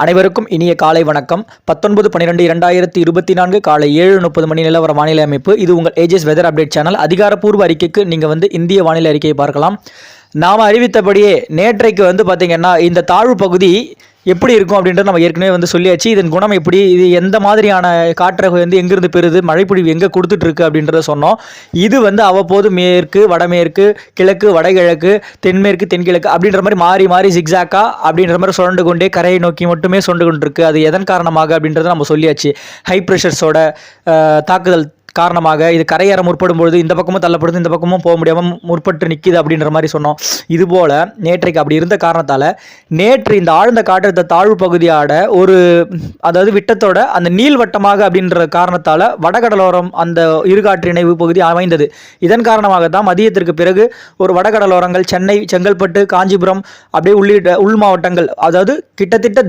அனைவருக்கும் இனிய காலை வணக்கம். 19/12/2024 காலை 7:30 மணி நிலவர வானிலை அமைப்பு. இது உங்கள் ஏஜஸ் வெதர் அப்டேட் சேனல். அதிகாரப்பூர்வ அறிக்கைக்கு நீங்கள் இந்திய வானிலை அறிக்கையை பார்க்கலாம். நாம் அறிவித்தபடியே நேற்றைக்கு பார்த்தீங்கன்னா இந்த தாழ்வு பகுதி எப்படி இருக்கும் அப்படின்றது நம்ம ஏற்கனவே சொல்லியாச்சு. இதன் குணம் எப்படி, இது எந்த மாதிரியான காற்றை எங்கிருந்து பெறுது, மழைப்பொழிவு எங்கே கொடுத்துட்ருக்கு அப்படின்றத சொன்னோம். இது அவ்வப்போது மேற்கு வடமேற்கு கிழக்கு வடகிழக்கு தென்மேற்கு தென்கிழக்கு அப்படின்ற மாதிரி மாறி மாறி ஜிக்ஸாக்கா அப்படின்ற மாதிரி சுரண்டு கொண்டே கரையை நோக்கி மட்டுமே சுரண்டு கொண்டிருக்கு. அது எதன் காரணமாக அப்படின்றத நம்ம சொல்லியாச்சு. ஹை ப்ரெஷர்ஸோட தாக்குதல் காரணமாக இது கரையேற முற்படும் பொழுது இந்த பக்கமும் தள்ளப்படுது, இந்த பக்கமும் போக முடியாமல் முற்பட்டு நிற்கிது அப்படின்ற மாதிரி சொன்னோம். இதுபோல் நேற்றைக்கு அப்படி இருந்த காரணத்தால் நேற்று இந்த ஆழ்ந்த காற்றழுத்த தாழ்வு பகுதியோட அதாவது விட்டத்தோட அந்த நீள்வட்டமாக அப்படின்ற காரணத்தால் வடகடலோரம் அந்த இருகாற்று இணைவு பகுதி அமைந்தது. இதன் காரணமாக தான் மதியத்திற்கு பிறகு ஒரு வடகடலோரங்கள் சென்னை, செங்கல்பட்டு, காஞ்சிபுரம் அப்படியே உள்ளிட்ட உள் மாவட்டங்கள், அதாவது கிட்டத்தட்ட